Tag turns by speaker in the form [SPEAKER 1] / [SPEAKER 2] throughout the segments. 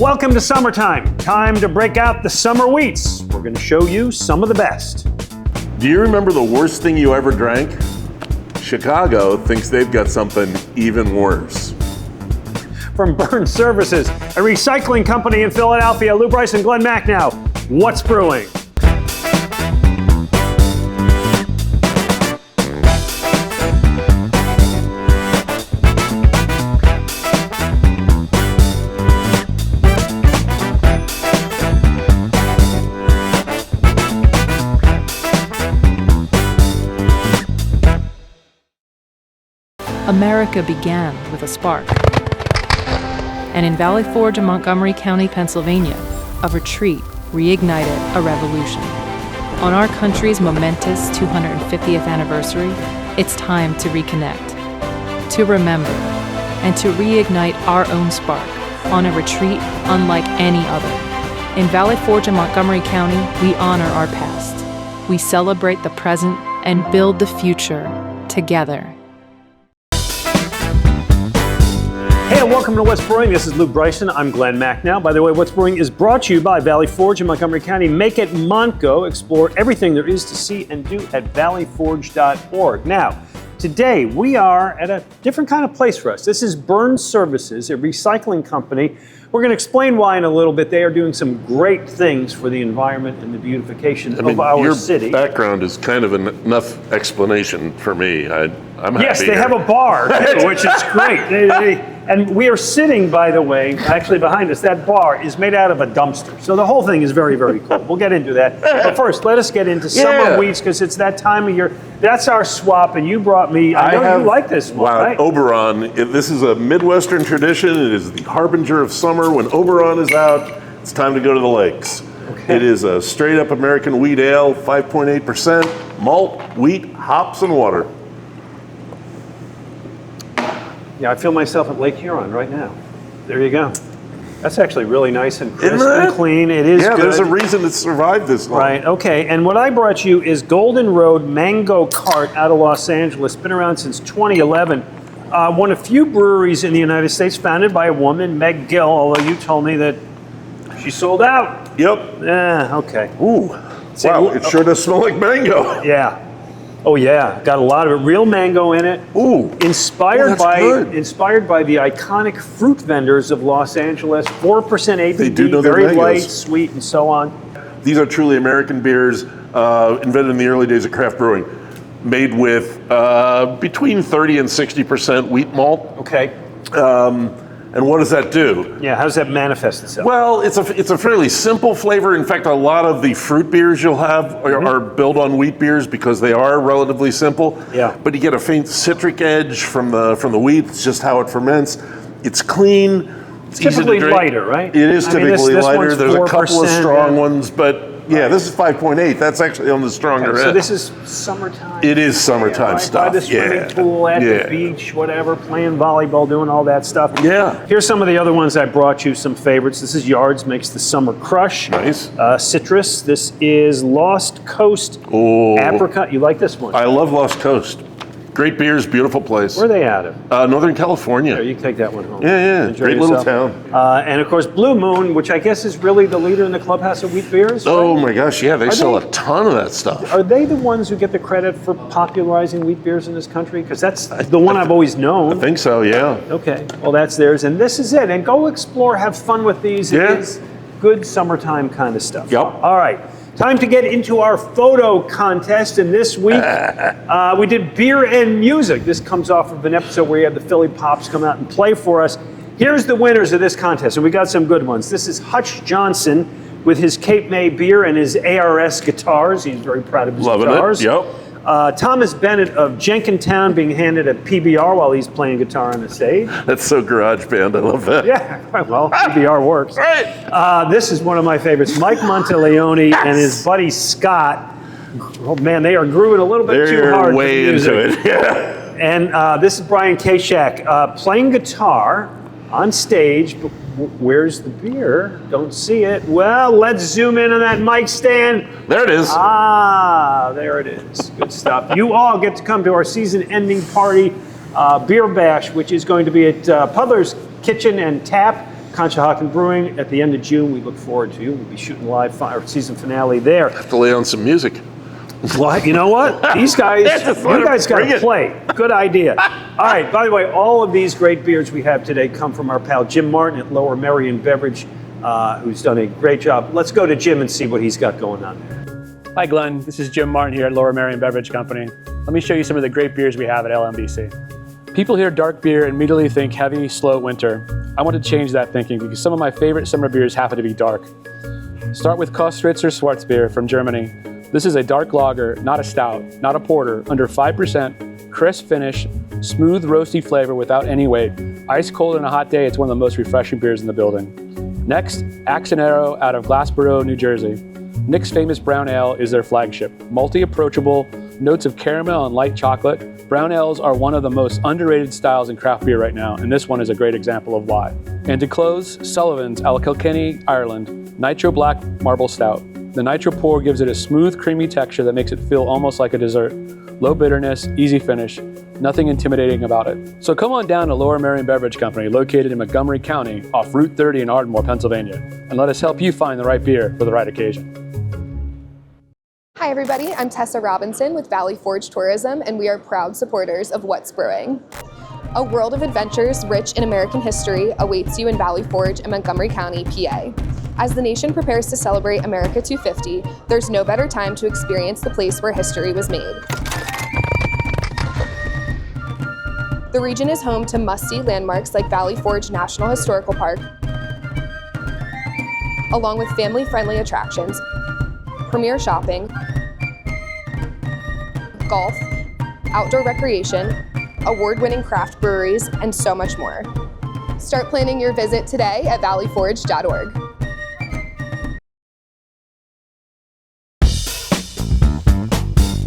[SPEAKER 1] Welcome to summertime. Time to break out the summer wheats. We're going to show you some of the best.
[SPEAKER 2] Do you remember the worst thing you ever drank? Chicago thinks they've got something even worse.
[SPEAKER 1] From Burn Services, a recycling company in Philadelphia, Lew Bryson, Glen Macnow, what's brewing?
[SPEAKER 3] America began with a spark. And in Valley Forge in Montgomery County, Pennsylvania, a retreat reignited a revolution. On our country's momentous 250th anniversary, it's time to reconnect, to remember, and to reignite our own spark on a retreat unlike any other. In Valley Forge in Montgomery County, we honor our past. We celebrate the present and build the future together.
[SPEAKER 1] Hey, and welcome to What's Brewing. This is Lew Bryson. I'm Glen Macnow. By the way, What's Brewing is brought to you by Valley Forge in Montgomery County. Make it Montco. Explore everything there is to see and do at valleyforge.org. Now, today we are at a different kind of place for us. This is Burn Services, a recycling company. We're going to explain why in a little bit. They are doing some great things for the environment and the beautification of our city.
[SPEAKER 2] Your background is kind of enough explanation for me. I'm happy.
[SPEAKER 1] Yes, they have a bar, too, which is great. And we are sitting, by the way, actually behind us. That bar is made out of a dumpster. So the whole thing is very, very cool. We'll get into that. But first, let us get into summer wheats, because it's that time of year. That's our swap, and you brought me, I know you like this one, right?
[SPEAKER 2] Oberon. This is a Midwestern tradition. It is the harbinger of summer. When Oberon is out, it's time to go to the lakes. Okay. It is a straight-up American wheat ale, 5.8%, malt, wheat, hops, and water.
[SPEAKER 1] Yeah, I feel myself at Lake Huron right now. There you go. That's actually really nice and crisp and clean. It is good.
[SPEAKER 2] Yeah, there's a reason it survived this long.
[SPEAKER 1] Right, okay. And what I brought you is Golden Road Mango Cart out of Los Angeles. Been around since 2011. One of few breweries in the United States, founded by a woman, Meg Gill, although you told me that she sold out.
[SPEAKER 2] Yep.
[SPEAKER 1] Yeah, okay.
[SPEAKER 2] Ooh, wow, it sure does smell like mango.
[SPEAKER 1] Yeah. Oh yeah, got a lot of it. Real mango in it.
[SPEAKER 2] Ooh,
[SPEAKER 1] inspired by the iconic fruit vendors of Los Angeles. 4% ABV,
[SPEAKER 2] they do know
[SPEAKER 1] very
[SPEAKER 2] their
[SPEAKER 1] light,
[SPEAKER 2] mangoes.
[SPEAKER 1] sweet, and so on.
[SPEAKER 2] These are truly American beers, invented in the early days of craft brewing, made with between 30 and 60% wheat malt.
[SPEAKER 1] Okay.
[SPEAKER 2] And what does that do?
[SPEAKER 1] Yeah, how does that manifest itself?
[SPEAKER 2] Well, it's a fairly simple flavor. In fact, a lot of the fruit beers you'll have are built on wheat beers because they are relatively simple.
[SPEAKER 1] Yeah.
[SPEAKER 2] But you get a faint citric edge from the wheat. It's just how it ferments. It's clean. It's
[SPEAKER 1] typically
[SPEAKER 2] easy to drink.
[SPEAKER 1] lighter, right?
[SPEAKER 2] It is typically
[SPEAKER 1] this
[SPEAKER 2] lighter. There's a couple of strong
[SPEAKER 1] yeah.
[SPEAKER 2] ones, but yeah, this is 5.8. That's actually on the stronger end.
[SPEAKER 1] So this is summertime.
[SPEAKER 2] It is summertime stuff.
[SPEAKER 1] By the swimming pool, at the beach, whatever, playing volleyball, doing all that stuff.
[SPEAKER 2] Yeah.
[SPEAKER 1] Here's some of the other ones I brought you, some favorites. This is Yards, makes the Summer Crush.
[SPEAKER 2] Nice.
[SPEAKER 1] Citrus. This is Lost Coast Apricot. You like this one?
[SPEAKER 2] I love Lost Coast. Great beers, beautiful place.
[SPEAKER 1] Where are they out of?
[SPEAKER 2] Northern California.
[SPEAKER 1] There, you can take that one home.
[SPEAKER 2] Yeah.
[SPEAKER 1] Enjoy
[SPEAKER 2] Great
[SPEAKER 1] yourself.
[SPEAKER 2] little town.
[SPEAKER 1] And of course, Blue Moon, which I guess is really the leader in the clubhouse of wheat beers.
[SPEAKER 2] Oh
[SPEAKER 1] right?
[SPEAKER 2] my gosh, yeah, they sell a ton of that stuff.
[SPEAKER 1] Are they the ones who get the credit for popularizing wheat beers in this country? Because that's the one I've always known.
[SPEAKER 2] I think so, yeah.
[SPEAKER 1] Okay, well that's theirs, and this is it. And go explore, have fun with these.
[SPEAKER 2] Yeah.
[SPEAKER 1] It is good summertime kind of stuff.
[SPEAKER 2] Yep.
[SPEAKER 1] All right. Time to get into our photo contest, and this week we did beer and music. This comes off of an episode where you had the Philly Pops come out and play for us. Here's the winners of this contest, and we got some good ones. This is Hutch Johnson with his Cape May beer and his ARS guitars. He's very proud of his guitars.
[SPEAKER 2] Loving it, yep.
[SPEAKER 1] Thomas Bennett of Jenkintown being handed a PBR while he's playing guitar on the stage.
[SPEAKER 2] That's so garage band, I love that.
[SPEAKER 1] Yeah, well, PBR works.
[SPEAKER 2] Right.
[SPEAKER 1] This is one of my favorites, Mike Monteleone and his buddy Scott. Oh man, they are grooving a little bit too hard.
[SPEAKER 2] They're way into it, yeah.
[SPEAKER 1] And this is Brian Kashak playing guitar on stage. But where's the beer? Don't see it. Well, let's zoom in on that mic stand.
[SPEAKER 2] There it is.
[SPEAKER 1] Ah, there it is. Good stuff. You all get to come to our season-ending party, Beer Bash, which is going to be at Puddler's Kitchen and Tap Conshohocken Brewing at the end of June. We look forward to you. We'll be shooting live our season finale there.
[SPEAKER 2] Have to lay on some music.
[SPEAKER 1] Well, you know what? These guys, you guys got to play. Good idea. All right, by the way, all of these great beers we have today come from our pal Jim Martin at Lower Merion Beverage, who's done a great job. Let's go to Jim and see what he's got going on there.
[SPEAKER 4] Hi, Glenn. This is Jim Martin here at Lower Merion Beverage Company. Let me show you some of the great beers we have at LMBC. People hear dark beer and immediately think heavy, slow winter. I want to change that thinking because some of my favorite summer beers happen to be dark. Start with Kostritzer Schwarzbier from Germany. This is a dark lager, not a stout, not a porter, under 5%, crisp finish, smooth roasty flavor without any weight. Ice cold on a hot day, it's one of the most refreshing beers in the building. Next, Axe and Arrow out of Glassboro, New Jersey. Nick's Famous Brown Ale is their flagship. Multi-approachable, notes of caramel and light chocolate. Brown ales are one of the most underrated styles in craft beer right now, and this one is a great example of why. And to close, Sullivan's out of Kilkenny, Ireland. Nitro Black Marble Stout. The nitro pour gives it a smooth, creamy texture that makes it feel almost like a dessert. Low bitterness, easy finish, nothing intimidating about it. So come on down to Lower Merion Beverage Company, located in Montgomery County, off Route 30 in Ardmore, Pennsylvania, and let us help you find the right beer for the right occasion.
[SPEAKER 5] Hi everybody, I'm Tessa Robinson with Valley Forge Tourism, and we are proud supporters of What's Brewing. A world of adventures rich in American history awaits you in Valley Forge in Montgomery County, PA. As the nation prepares to celebrate America 250, there's no better time to experience the place where history was made. The region is home to must-see landmarks like Valley Forge National Historical Park, along with family-friendly attractions, premier shopping, golf, outdoor recreation, award-winning craft breweries, and so much more. Start planning your visit today at valleyforge.org.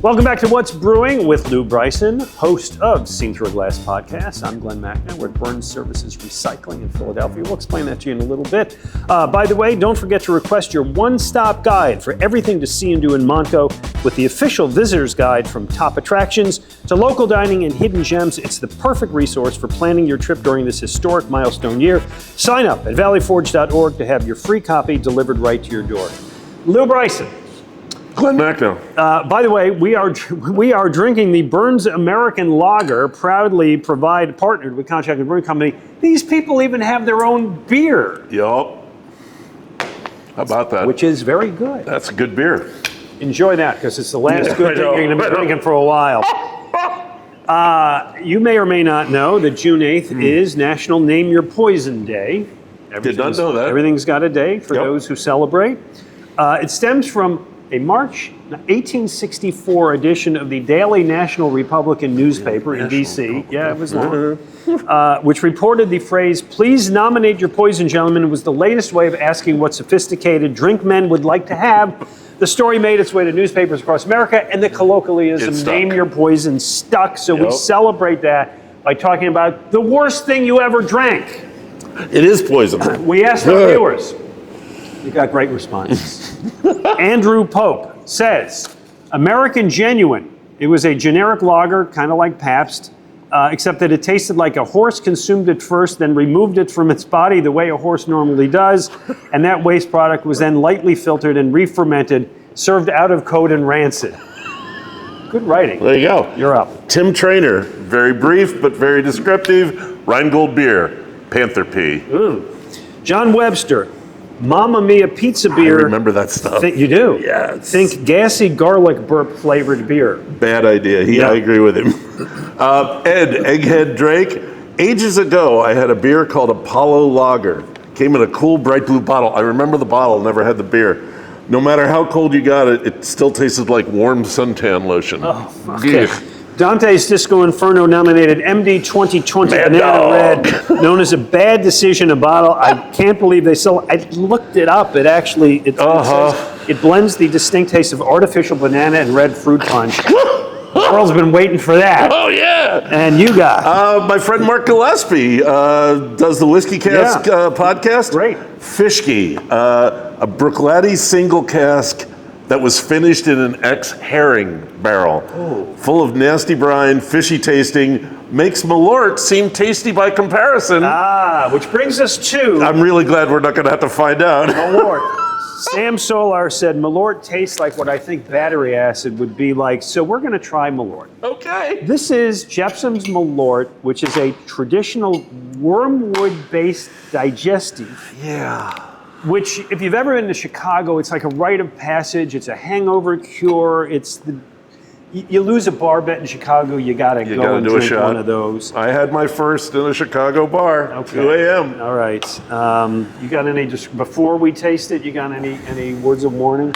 [SPEAKER 1] Welcome back to What's Brewing with Lew Bryson, host of Seen Through a Glass podcast. I'm Glen Macnow. We're at Burns Services Recycling in Philadelphia. We'll explain that to you in a little bit. By the way, don't forget to request your one-stop guide for everything to see and do in Montco with the official visitor's guide from top attractions to local dining and hidden gems. It's the perfect resource for planning your trip during this historic milestone year. Sign up at valleyforge.org to have your free copy delivered right to your door. Lew Bryson.
[SPEAKER 2] Glen Macnow.
[SPEAKER 1] By the way, we are drinking the Burns American Lager, proudly partnered with Conshohocken Brewing Company. These people even have their own beer.
[SPEAKER 2] Yup. How about that?
[SPEAKER 1] Which is very good.
[SPEAKER 2] That's a good beer.
[SPEAKER 1] Enjoy that, because it's the last good thing you're going to be drinking for a while. You may or may not know that June 8th is National Name Your Poison Day.
[SPEAKER 2] Did not know that.
[SPEAKER 1] Everything's got a day for those who celebrate. It stems from a March 1864 edition of the Daily National Republican newspaper in D.C. Yeah, it was long. Which reported the phrase, "Please nominate your poison, gentlemen." It was the latest way of asking what sophisticated drink men would like to have. The story made its way to newspapers across America, and the colloquialism, "Name your poison," stuck. So we celebrate that by talking about the worst thing you ever drank.
[SPEAKER 2] It is poison.
[SPEAKER 1] We asked our viewers. We got great responses. Andrew Pope says, American Genuine. It was a generic lager, kind of like Pabst, except that it tasted like a horse consumed it first, then removed it from its body the way a horse normally does, and that waste product was then lightly filtered and re-fermented, served out of code and rancid. Good writing.
[SPEAKER 2] There you go.
[SPEAKER 1] You're up.
[SPEAKER 2] Tim Trainer, very brief but very descriptive. Rheingold beer, Panther Pea.
[SPEAKER 1] Ooh. John Webster. Mamma Mia pizza beer.
[SPEAKER 2] I remember that stuff.
[SPEAKER 1] You do?
[SPEAKER 2] Yeah.
[SPEAKER 1] Think gassy garlic burp flavored beer.
[SPEAKER 2] Bad idea. I agree with him. Ed, Egghead Drake. Ages ago, I had a beer called Apollo Lager. Came in a cool bright blue bottle. I remember the bottle, never had the beer. No matter how cold you got it, it still tasted like warm suntan lotion.
[SPEAKER 1] Oh, okay. Dante's Disco Inferno nominated MD 2020 Banana Red, known as a bad decision, a bottle. I can't believe they sell. I looked it up. It actually it says it blends the distinct taste of artificial banana and red fruit punch. The world's been waiting for that.
[SPEAKER 2] Oh yeah.
[SPEAKER 1] And you got
[SPEAKER 2] my friend Mark Gillespie does the Whiskey Cask podcast.
[SPEAKER 1] Great.
[SPEAKER 2] Fishkey, a Bruichladdich single cask that was finished in an ex-herring barrel, full of nasty brine, fishy tasting, makes Malort seem tasty by comparison.
[SPEAKER 1] Which brings us to
[SPEAKER 2] I'm really glad we're not going to have to find out.
[SPEAKER 1] Malort. Sam Solar said Malort tastes like what I think battery acid would be like, so we're going to try Malort.
[SPEAKER 2] Okay.
[SPEAKER 1] This is Jepson's Malort, which is a traditional wormwood-based digestive.
[SPEAKER 2] Yeah.
[SPEAKER 1] Which, if you've ever been to Chicago, it's like a rite of passage. It's a hangover cure. You lose a bar bet in Chicago, you gotta go and drink one of those.
[SPEAKER 2] I had my first in a Chicago bar,
[SPEAKER 1] Okay.
[SPEAKER 2] 2 a.m.
[SPEAKER 1] All right. You got any, just before we taste it, you got any words of warning?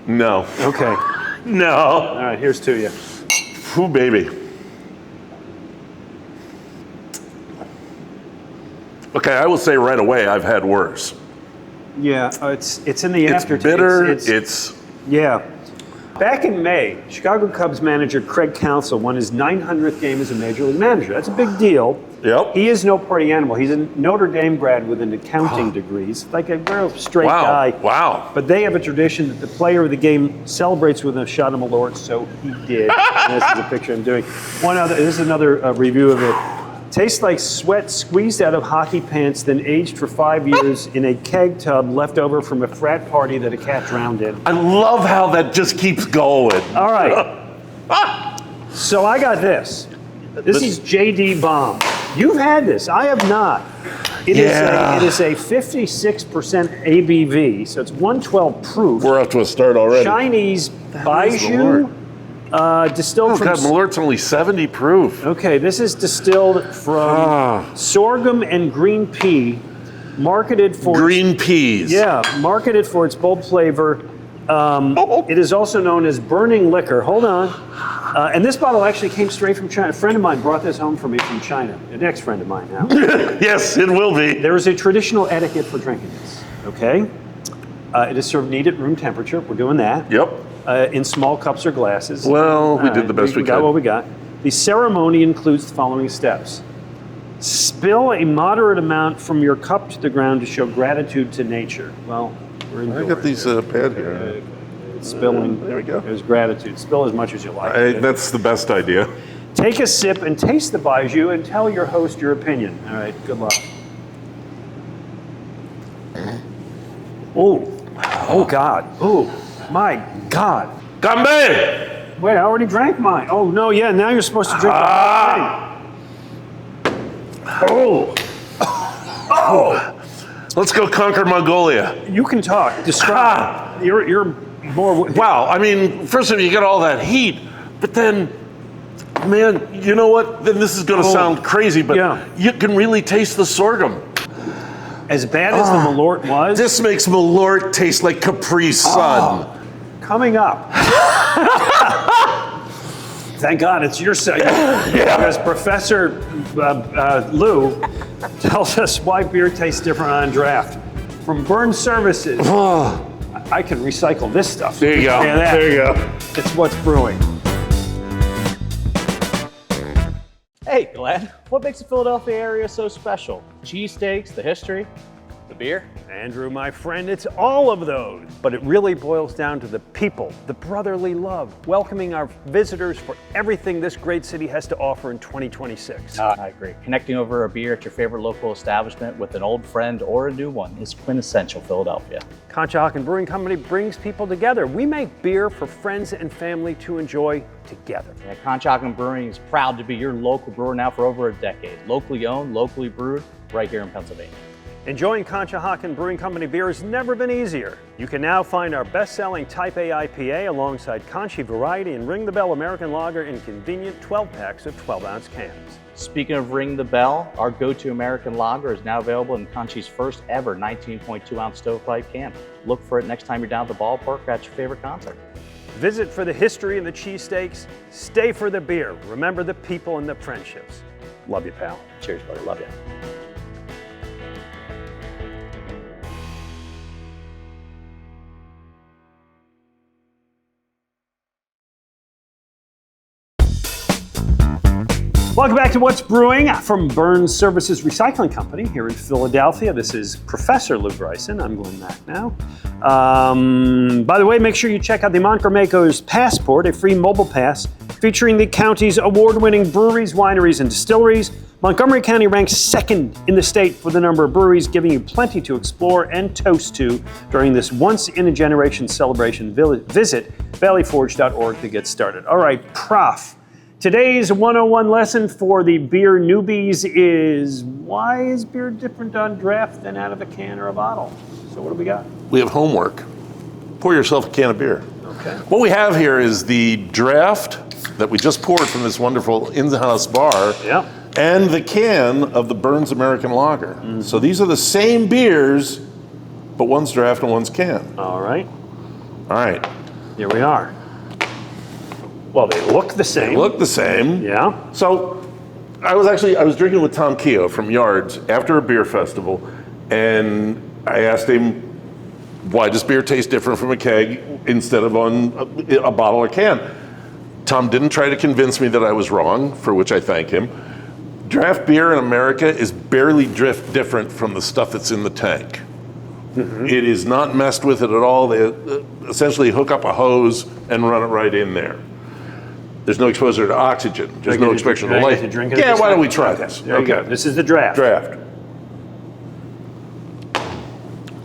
[SPEAKER 2] No.
[SPEAKER 1] Okay.
[SPEAKER 2] No.
[SPEAKER 1] All right, here's to you.
[SPEAKER 2] Ooh, baby. Okay, I will say right away, I've had worse.
[SPEAKER 1] Yeah, it's in the
[SPEAKER 2] It's
[SPEAKER 1] aftertaste.
[SPEAKER 2] bitter. It's
[SPEAKER 1] yeah. Back in May, Chicago Cubs manager Craig Counsell won his 900th game as a major league manager. That's a big deal.
[SPEAKER 2] Yep.
[SPEAKER 1] He is no party animal. He's a Notre Dame grad with an accounting degree. He's like a real straight guy.
[SPEAKER 2] Wow.
[SPEAKER 1] But they have a tradition that the player of the game celebrates with a shot of Malort, so he did. And this is a picture I'm doing. This is another review of it. Tastes like sweat squeezed out of hockey pants, then aged for 5 years in a keg tub left over from a frat party that a cat drowned in.
[SPEAKER 2] I love how that just keeps going.
[SPEAKER 1] All right. So I got this. This is JD Bomb. You've had this. I have not. It is a 56% ABV, so it's 112 proof.
[SPEAKER 2] We're off to a start already.
[SPEAKER 1] Chinese Baijiu, distilled from...
[SPEAKER 2] God, Malort's only 70 proof.
[SPEAKER 1] Okay, this is distilled from sorghum and green pea, marketed for...
[SPEAKER 2] Green peas.
[SPEAKER 1] Yeah, marketed for its bold flavor. It is also known as burning liquor. Hold on. And this bottle actually came straight from China. A friend of mine brought this home for me from China. An ex-friend of mine now.
[SPEAKER 2] Yes, it will be.
[SPEAKER 1] There is a traditional etiquette for drinking this, okay? It is served neat at room temperature. We're doing that.
[SPEAKER 2] Yep.
[SPEAKER 1] In small cups or glasses.
[SPEAKER 2] Well, we did the best we
[SPEAKER 1] got
[SPEAKER 2] could.
[SPEAKER 1] what we got. The ceremony includes the following steps. Spill a moderate amount from your cup to the ground to show gratitude to nature. Well, we're
[SPEAKER 2] I got these pad here.
[SPEAKER 1] Spilling.
[SPEAKER 2] There we go.
[SPEAKER 1] There's gratitude. Spill as much as you like.
[SPEAKER 2] That's the best idea.
[SPEAKER 1] Take a sip and taste the Baijiu and tell your host your opinion. All right, good luck. Oh God. Oh, my God.
[SPEAKER 2] Gambe!
[SPEAKER 1] Wait, I already drank mine. Oh, no, yeah, now you're supposed to drink the whole thing. Oh.
[SPEAKER 2] Let's go conquer Mongolia.
[SPEAKER 1] You can talk. Describe. You're more...
[SPEAKER 2] Wow, I mean, first of all, you got all that heat, but then, man, you know what? Then this is going to sound crazy, but you can really taste the sorghum.
[SPEAKER 1] As bad as the Malort was...
[SPEAKER 2] This makes Malort taste like Capri Sun.
[SPEAKER 1] Coming up. Thank God it's your segment. Because Professor Lew tells us why beer tastes different on draft. From Burn Services, I can recycle this stuff.
[SPEAKER 2] There you go. There you go.
[SPEAKER 1] It's What's Brewing.
[SPEAKER 6] Hey, Glenn, what makes the Philadelphia area so special? Cheesesteaks, the history, the beer?
[SPEAKER 1] Andrew, my friend, it's all of those. But it really boils down to the people, the brotherly love, welcoming our visitors for everything this great city has to offer in 2026.
[SPEAKER 6] I agree. Connecting over a beer at your favorite local establishment with an old friend or a new one is quintessential Philadelphia.
[SPEAKER 1] Conshohocken Brewing Company brings people together. We make beer for friends and family to enjoy together.
[SPEAKER 6] And Conshohocken Brewing is proud to be your local brewer now for over a decade. Locally owned, locally brewed, right here in Pennsylvania.
[SPEAKER 1] Enjoying Conshohocken Brewing Company beer has never been easier. You can now find our best-selling Type A IPA alongside Conchi Variety and Ring the Bell American Lager in convenient 12-packs of 12-ounce cans.
[SPEAKER 6] Speaking of Ring the Bell, our go-to American lager is now available in Conchi's first ever 19.2-ounce stovepipe can. Look for it next time you're down at the ballpark at your favorite concert.
[SPEAKER 1] Visit for the history and the cheesesteaks. Stay for the beer. Remember the people and the friendships. Love you, pal.
[SPEAKER 6] Cheers, buddy. Love you.
[SPEAKER 1] Welcome back to What's Brewing from Burns Services Recycling Company here in Philadelphia. This is Professor Lew Bryson. I'm Glen Macnow. By the way, make sure you check out the Montgomery's Passport, a free mobile pass featuring the county's award-winning breweries, wineries, and distilleries. Montgomery County ranks second in the state for the number of breweries, giving you plenty to explore and toast to during this once-in-a-generation celebration. Visit valleyforge.org to get started. All right, Prof. Today's 101 lesson for the beer newbies is, why is beer different on draft than out of a can or a bottle? So what do we got?
[SPEAKER 2] We have homework. Pour yourself a can of beer.
[SPEAKER 1] Okay.
[SPEAKER 2] What we have here is the draft that we just poured from this wonderful in-house bar.
[SPEAKER 1] Yeah.
[SPEAKER 2] And the can of the Burns American Lager. Mm-hmm. So these are the same beers, but one's draft and one's can.
[SPEAKER 1] All right.
[SPEAKER 2] All right.
[SPEAKER 1] Here we are. Well, they look the same.
[SPEAKER 2] They look the same.
[SPEAKER 1] Yeah.
[SPEAKER 2] So I was drinking with Tom Keogh from Yards after a beer festival, and I asked him, why does beer taste different from a keg instead of on a bottle or can? Tom didn't try to convince me that I was wrong, for which I thank him. Draft beer in America is barely different from the stuff that's in the tank. Mm-hmm. It is not messed with it at all. They essentially hook up a hose and run it right in there. There's no exposure to oxygen. There's no exposure to light. Yeah, why don't we try this?
[SPEAKER 1] There you go. This is the draft.
[SPEAKER 2] Draft.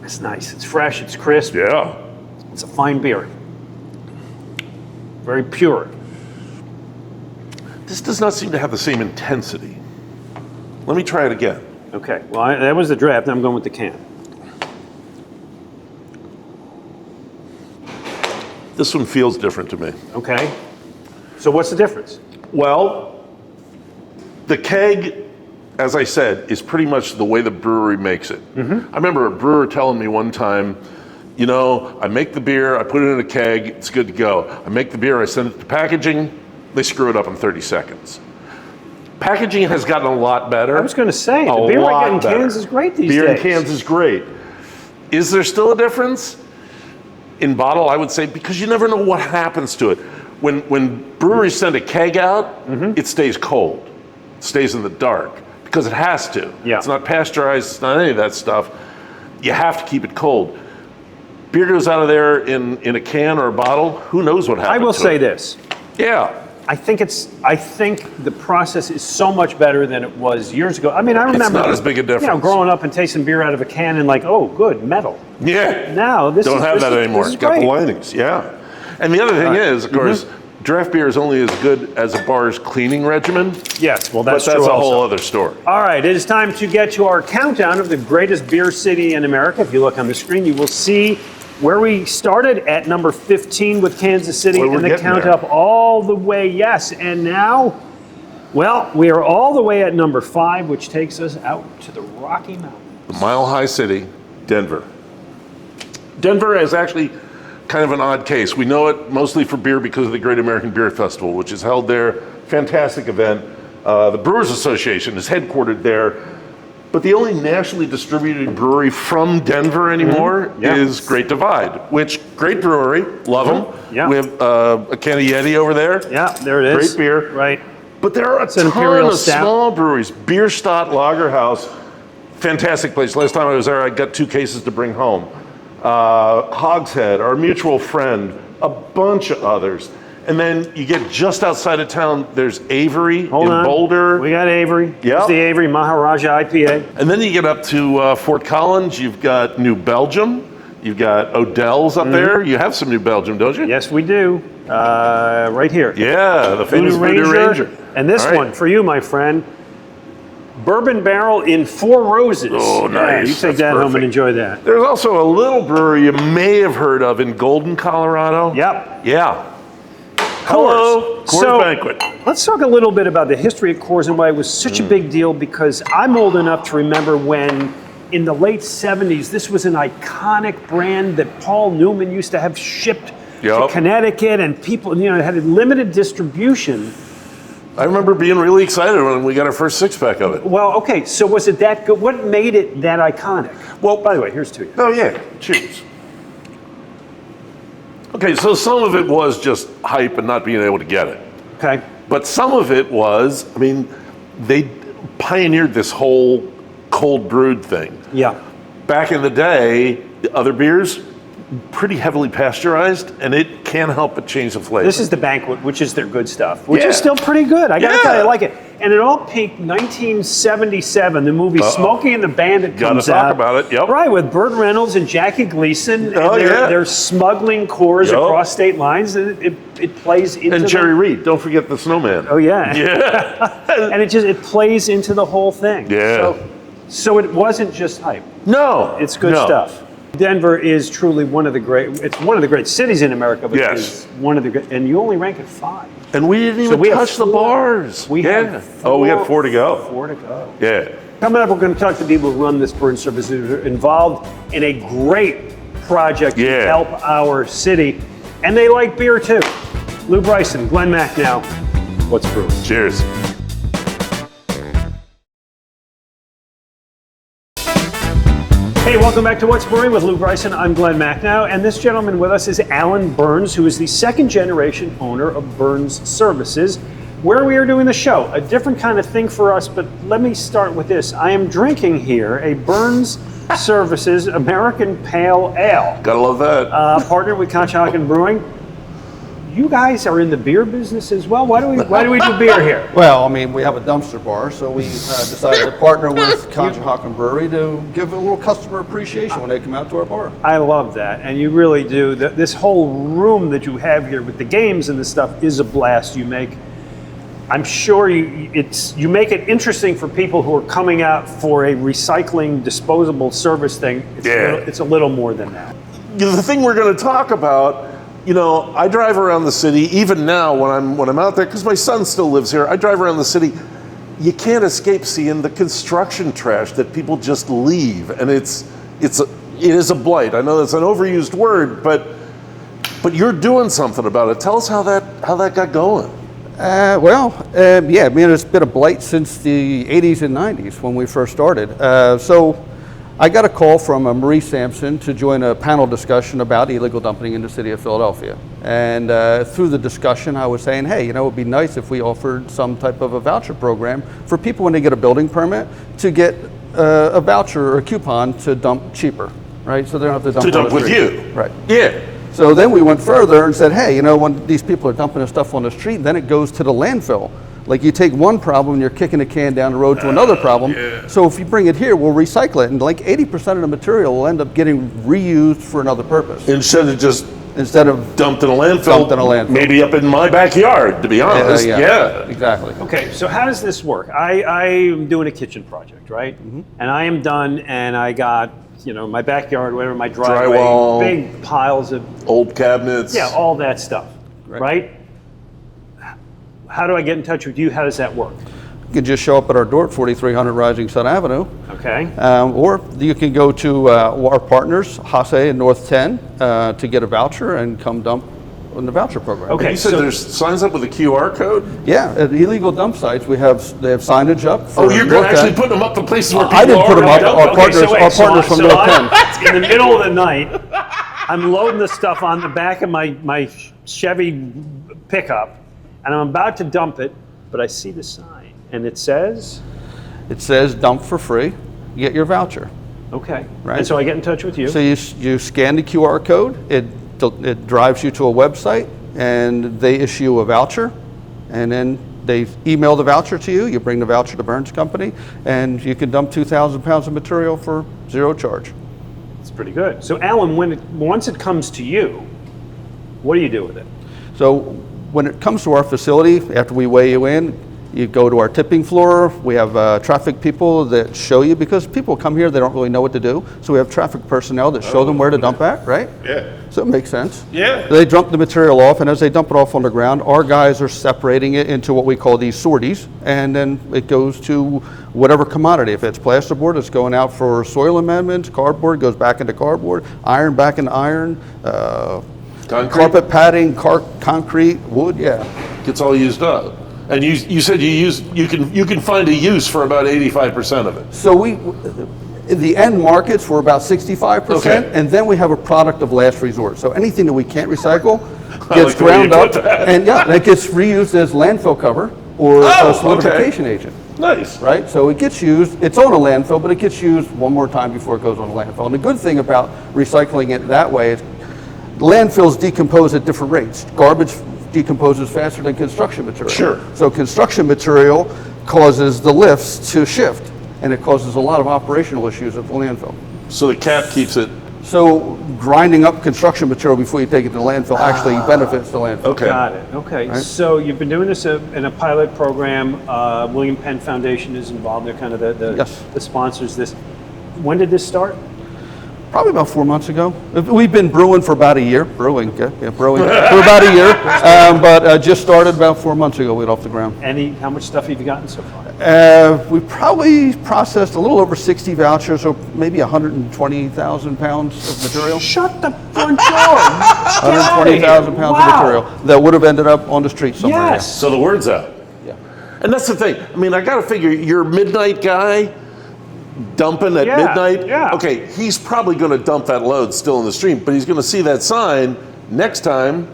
[SPEAKER 1] It's nice. It's fresh. It's crisp.
[SPEAKER 2] Yeah.
[SPEAKER 1] It's a fine beer. Very pure.
[SPEAKER 2] This does not seem to have the same intensity. Let me try it again.
[SPEAKER 1] Okay. Well, that was the draft. Now I'm going with the can.
[SPEAKER 2] This one feels different to me.
[SPEAKER 1] Okay. So what's the difference?
[SPEAKER 2] Well, the keg, as I said, is pretty much the way the brewery makes it. Mm-hmm. I remember a brewer telling me one time, you know, I make the beer, I put it in a keg, it's good to go. I make the beer, I send it to packaging, they screw it up in 30 seconds. Packaging has gotten a lot better.
[SPEAKER 1] I was going to say, the beer I get in cans is great these days.
[SPEAKER 2] Beer in cans is great. Is there still a difference? In bottle, I would say, because you never know what happens to it. When breweries send a keg out, mm-hmm. it stays cold. It stays in the dark because it has to.
[SPEAKER 1] Yeah.
[SPEAKER 2] It's not pasteurized, it's not any of that stuff. You have to keep it cold. Beer goes out of there in a can or a bottle, who knows what happens to it.
[SPEAKER 1] I will say this.
[SPEAKER 2] Yeah.
[SPEAKER 1] I think the process is so much better than it was years ago. I mean, I remember
[SPEAKER 2] it's not as big a difference.
[SPEAKER 1] You know, growing up and tasting beer out of a can and like, oh, good, metal.
[SPEAKER 2] Yeah.
[SPEAKER 1] Now this
[SPEAKER 2] don't have that anymore. It's got the linings. Yeah. And the other thing is, of course, mm-hmm. draft beer is only as good as a bar's cleaning regimen.
[SPEAKER 1] Yes, well, that's
[SPEAKER 2] true. But that's
[SPEAKER 1] a
[SPEAKER 2] whole other story.
[SPEAKER 1] All right, it is time to get to our countdown of the greatest beer city in America. If you look on the screen, you will see where we started at number 15 with Kansas City, and the count up all the way, yes. And now, well, we are all the way at number 5, which takes us out to the Rocky Mountains.
[SPEAKER 2] The Mile High City, Denver. Denver is actually kind of an odd case. We know it mostly for beer because of the Great American Beer Festival, which is held there. Fantastic event. The Brewers Association is headquartered there. But the only nationally distributed brewery from Denver anymore mm-hmm. yeah. is Great Divide, which, great brewery, love them.
[SPEAKER 1] Yeah.
[SPEAKER 2] We have a can of Yeti over there.
[SPEAKER 1] Yeah, there it is.
[SPEAKER 2] Great beer.
[SPEAKER 1] Right.
[SPEAKER 2] But there are a ton of small breweries. Bierstadt Lager House, fantastic place. Last time I was there, I got 2 cases to bring home. Hogshead, our mutual friend, a bunch of others. And then you get just outside of town, there's Avery in Boulder.
[SPEAKER 1] We got Avery.
[SPEAKER 2] Yep.
[SPEAKER 1] There's the Avery Maharaja IPA.
[SPEAKER 2] And then you get up to Fort Collins, you've got New Belgium, you've got Odell's up there. You have some New Belgium, don't you?
[SPEAKER 1] Yes, we do. Right here.
[SPEAKER 2] Yeah, the famous Voodoo Ranger.
[SPEAKER 1] And this one, for you, my friend, Bourbon Barrel in 4 Roses.
[SPEAKER 2] Oh, nice.
[SPEAKER 1] Yeah, you take that home and enjoy that.
[SPEAKER 2] There's also a little brewery you may have heard of in Golden, Colorado.
[SPEAKER 1] Yep.
[SPEAKER 2] Yeah.
[SPEAKER 1] Hello.
[SPEAKER 2] Coors Banquet.
[SPEAKER 1] Let's talk a little bit about the history of Coors and why it was such a big deal, because I'm old enough to remember when, in the late 70s, this was an iconic brand that Paul Newman used to have shipped to Connecticut, and people, you know, it had a limited distribution.
[SPEAKER 2] I remember being really excited when we got our first 6-pack of it.
[SPEAKER 1] Well, okay, so was it that good? What made it that iconic? Well, by the way, here's to you.
[SPEAKER 2] Oh, yeah. Cheers. Okay, so some of it was just hype and not being able to get it.
[SPEAKER 1] Okay.
[SPEAKER 2] But some of it was, I mean, they pioneered this whole cold brewed thing.
[SPEAKER 1] Yeah.
[SPEAKER 2] Back in the day, other beers, pretty heavily pasteurized, and it can't help but change the flavor.
[SPEAKER 1] This is the Banquet, which is their good stuff, which
[SPEAKER 2] Yeah.
[SPEAKER 1] is still pretty good. I gotta
[SPEAKER 2] Yeah.
[SPEAKER 1] tell you, I like it. And it all peaked 1977. The movie Smokey and the Bandit
[SPEAKER 2] Gotta
[SPEAKER 1] comes
[SPEAKER 2] talk
[SPEAKER 1] out.
[SPEAKER 2] about it, yep.
[SPEAKER 1] Right, with Burt Reynolds and Jackie Gleason.
[SPEAKER 2] Oh,
[SPEAKER 1] and
[SPEAKER 2] yeah.
[SPEAKER 1] They're smuggling cores
[SPEAKER 2] Yep.
[SPEAKER 1] across state lines, and it plays into
[SPEAKER 2] and
[SPEAKER 1] the-
[SPEAKER 2] Jerry Reed, don't forget the snowman.
[SPEAKER 1] Oh, yeah.
[SPEAKER 2] Yeah.
[SPEAKER 1] And it plays into the whole thing.
[SPEAKER 2] Yeah.
[SPEAKER 1] So it wasn't just hype.
[SPEAKER 2] No.
[SPEAKER 1] It's good
[SPEAKER 2] no.
[SPEAKER 1] stuff. Denver is truly one of the great cities in America, but
[SPEAKER 2] Yes.
[SPEAKER 1] it's one of the great, and you only rank at 5.
[SPEAKER 2] And we didn't even
[SPEAKER 1] we have
[SPEAKER 2] touch the
[SPEAKER 1] 4.
[SPEAKER 2] bars.
[SPEAKER 1] We
[SPEAKER 2] yeah.
[SPEAKER 1] have
[SPEAKER 2] Oh, we got 4 to go.
[SPEAKER 1] 4 to go.
[SPEAKER 2] Yeah.
[SPEAKER 1] Coming up, we're going to talk to people who run this brewing service who are involved in a great project to
[SPEAKER 2] Yeah.
[SPEAKER 1] help our city, and they like beer too. Lew Bryson, Glen Macnow, What's Brewing?
[SPEAKER 2] Cheers.
[SPEAKER 1] Hey, welcome back to What's Brewing with Lew Bryson. I'm Glen Macnow, and this gentleman with us is Alan Burns, who is the second generation owner of Burns Services, where we are doing the show. A different kind of thing for us, but let me start with this. I am drinking here a Burns Services American Pale Ale,
[SPEAKER 2] Gotta love that.
[SPEAKER 1] partnered with Conshohocken Brewing. You guys are in the beer business as well. Why do we do beer here?
[SPEAKER 7] Well, I mean, we have a dumpster bar, so we decided to partner with Conshohocken Brewery to give a little customer appreciation when they come out to our bar.
[SPEAKER 1] I love that, and you really do. This whole room that you have here with the games and the stuff is a blast. I'm sure you make it interesting for people who are coming out for a recycling disposable service thing. It's a little more than that.
[SPEAKER 2] The thing we're going to talk about, you know, I drive around the city even now when I'm out there because my son still lives here. I drive around the city. You can't escape seeing the construction trash that people just leave, and it is a blight. I know that's an overused word, but you're doing something about it. Tell us how that got going.
[SPEAKER 7] Yeah, I mean, it's been a blight since the 80s and 90s when we first started. So I got a call from Marie Sampson to join a panel discussion about illegal dumping in the city of Philadelphia. And through the discussion, I was saying, hey, you know, it would be nice if we offered some type of a voucher program for people when they get a building permit to get a voucher or a coupon to dump cheaper, right? So they don't have to dump
[SPEAKER 2] To
[SPEAKER 7] on
[SPEAKER 2] dump
[SPEAKER 7] the
[SPEAKER 2] with
[SPEAKER 7] street.
[SPEAKER 2] you.
[SPEAKER 7] Right.
[SPEAKER 2] Yeah.
[SPEAKER 7] So then we went further and said, hey, you know, when these people are dumping this stuff on the street, then it goes to the landfill. Like you take one problem and you're kicking a can down the road to another problem.
[SPEAKER 2] Yeah.
[SPEAKER 7] So if you bring it here, we'll recycle it. And like 80% of the material will end up getting reused for another purpose.
[SPEAKER 2] Instead of just
[SPEAKER 7] Instead of
[SPEAKER 2] dumped in a landfill.
[SPEAKER 7] Dumped in a landfill.
[SPEAKER 2] Maybe up in my backyard, to be honest. Yeah.
[SPEAKER 7] Exactly.
[SPEAKER 1] Okay, so how does this work? I'm doing a kitchen project, right?
[SPEAKER 2] Mm-hmm.
[SPEAKER 1] And I am done, and I got, my backyard, whatever, my driveway,
[SPEAKER 2] Drywall.
[SPEAKER 1] big piles of,
[SPEAKER 2] Old cabinets.
[SPEAKER 1] all that stuff, right? How do I get in touch with you? How does that work?
[SPEAKER 7] You can just show up at our door at 4300 Rising Sun Avenue.
[SPEAKER 1] Okay.
[SPEAKER 7] Or you can go to our partners, Hase and North 10, to get a voucher and come dump on the voucher program.
[SPEAKER 1] Okay.
[SPEAKER 2] You said there's signs up with a QR code?
[SPEAKER 7] Yeah, at illegal dump sites, they have signage up.
[SPEAKER 2] Oh, you're
[SPEAKER 7] North
[SPEAKER 2] actually
[SPEAKER 7] 10.
[SPEAKER 2] putting them up to places where people
[SPEAKER 7] I didn't put them up.
[SPEAKER 2] already
[SPEAKER 7] Our partners from North 10.
[SPEAKER 1] I'm in the middle of the night, I'm loading the stuff on the back of my Chevy pickup, and I'm about to dump it, but I see the sign, and it says?
[SPEAKER 7] It says dump for free, get your voucher.
[SPEAKER 1] Okay.
[SPEAKER 7] Right.
[SPEAKER 1] And so I get in touch with you.
[SPEAKER 7] So you scan the QR code, it drives you to a website, and they issue a voucher, and then they email the voucher to you. You bring the voucher to Burns Company, and you can dump 2,000 pounds of material for zero charge.
[SPEAKER 1] It's pretty good. So Alan, once it comes to you, what do you do with it?
[SPEAKER 7] So when it comes to our facility, after we weigh you in, you go to our tipping floor. We have traffic people that show you, because people come here, they don't really know what to do. So we have traffic personnel that show them where to dump at, right?
[SPEAKER 2] Yeah.
[SPEAKER 7] So it makes sense.
[SPEAKER 2] Yeah.
[SPEAKER 7] They dump the material off, and as they dump it off on the ground, our guys are separating it into what we call these sorties, and then it goes to whatever commodity. If it's plasterboard, it's going out for soil amendments. Cardboard goes back into cardboard. Iron back into iron.
[SPEAKER 2] Concrete?
[SPEAKER 7] Carpet padding, concrete, wood, yeah.
[SPEAKER 2] Gets all used up. And you said you can find a use for about 85% of it.
[SPEAKER 7] So in the end markets, we're about 65%,
[SPEAKER 2] Okay.
[SPEAKER 7] and then we have a product of last resort. So anything that we can't recycle, gets
[SPEAKER 2] the way you
[SPEAKER 7] ground up,
[SPEAKER 2] put that.
[SPEAKER 7] and it gets reused as landfill cover or a solidification agent.
[SPEAKER 2] Nice.
[SPEAKER 7] Right? So it gets used, it's on a landfill, but it gets used one more time before it goes on a landfill. And the good thing about recycling it that way is landfills decompose at different rates. Garbage decomposes faster than construction material.
[SPEAKER 2] Sure.
[SPEAKER 7] So construction material causes the lifts to shift, and it causes a lot of operational issues at the landfill.
[SPEAKER 2] So the cap keeps it.
[SPEAKER 7] So grinding up construction material before you take it to the landfill actually benefits the landfill.
[SPEAKER 2] Okay.
[SPEAKER 1] Got it. Okay.
[SPEAKER 7] Right.
[SPEAKER 1] So you've been doing this in a pilot program. William Penn Foundation is involved. They're kind of
[SPEAKER 7] Yes.
[SPEAKER 1] the sponsors. This. When did this start?
[SPEAKER 7] Probably about 4 months ago. We've been brewing for about a year. Brewing for about a year. But just started about 4 months ago. We got off the ground.
[SPEAKER 1] How much stuff have you gotten so far?
[SPEAKER 7] We probably processed a little over 60 vouchers, or maybe 120,000 pounds of material.
[SPEAKER 1] Shut the front door!
[SPEAKER 7] 120,000 pounds of material that would have ended up on the street somewhere.
[SPEAKER 1] Yes.
[SPEAKER 2] So the word's out.
[SPEAKER 7] Yeah.
[SPEAKER 2] And that's the thing. I mean, I got to figure you're a midnight guy dumping at midnight.
[SPEAKER 1] Yeah.
[SPEAKER 2] Okay, he's probably going to dump that load still in the stream, but he's going to see that sign next time.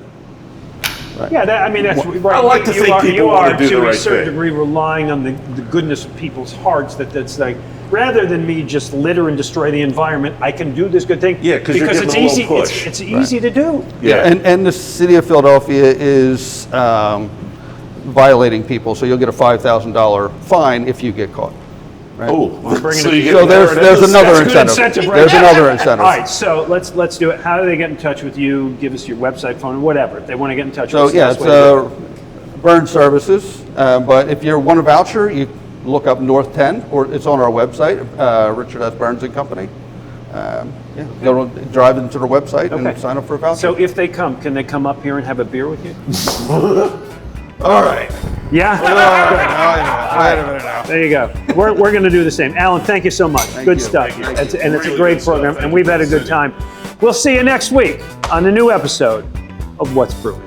[SPEAKER 1] Yeah, that's right.
[SPEAKER 2] I like to think people want to do the right
[SPEAKER 1] a certain
[SPEAKER 2] thing.
[SPEAKER 1] degree relying on the goodness of people's hearts. That's like, rather than me just litter and destroy the environment, I can do this good thing.
[SPEAKER 2] Yeah, because you're getting
[SPEAKER 1] it's
[SPEAKER 2] a little
[SPEAKER 1] easy.
[SPEAKER 2] push.
[SPEAKER 1] It's easy to do.
[SPEAKER 2] Yeah.
[SPEAKER 7] And the city of Philadelphia is violating people, so you'll get a $5,000 fine if you get caught. Right?
[SPEAKER 2] Oh,
[SPEAKER 1] bringing it
[SPEAKER 7] So there's another
[SPEAKER 1] That's a good
[SPEAKER 7] incentive.
[SPEAKER 1] right
[SPEAKER 7] There's
[SPEAKER 1] there.
[SPEAKER 7] another incentive.
[SPEAKER 1] All right, so let's do it. How do they get in touch with you? Give us your website, phone, whatever. If they want to get in touch
[SPEAKER 7] So
[SPEAKER 1] with us.
[SPEAKER 7] yeah,
[SPEAKER 1] that's
[SPEAKER 7] it's
[SPEAKER 1] the way to do it.
[SPEAKER 7] Burn Services. But if you want a voucher, you look up North 10, or it's on our website, Richard S. Burns and Company. Drive into the website and sign up for a voucher.
[SPEAKER 1] So if they come, can they come up here and have a beer with you?
[SPEAKER 2] All right.
[SPEAKER 1] Yeah?
[SPEAKER 7] Wait a minute now.
[SPEAKER 1] There you go. We're going to do the same. Alan, thank you so much. Good stuff. It's a great program, and we've had a good time. We'll see you next week on a new episode of What's Brewing.